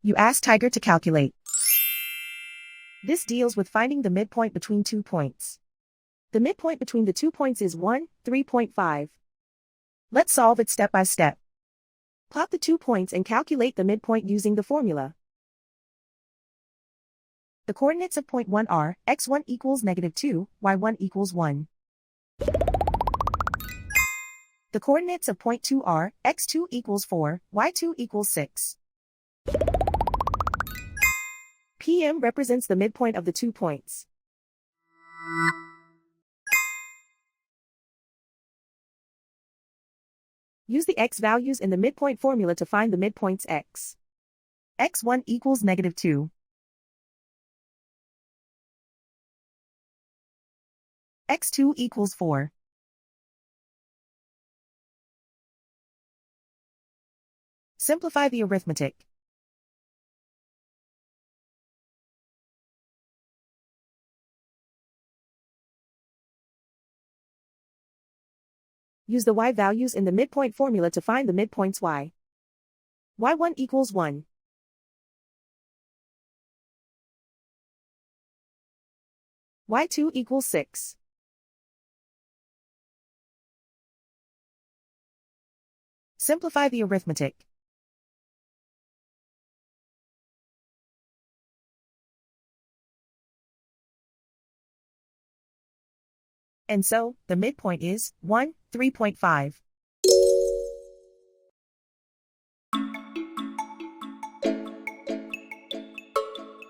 You ask Tiger to calculate. This deals with finding the midpoint between 2 points. The midpoint between the 2 points is 1, 3.5. Let's solve it step by step. Plot the 2 points and calculate the midpoint using the formula. The coordinates of point 1 are x1 equals -2, y1 equals 1. The coordinates of point 2 are x2 equals 4, y2 equals 6. PM represents the midpoint of the 2 points. Use the x values in the midpoint formula to find the midpoints x. x1 equals -2. x2 equals 4. Simplify the arithmetic. Use the y values in the midpoint formula to find the midpoints y. y1 equals 1. y2 equals 6. Simplify the arithmetic. And so, the midpoint is 1, 3.5.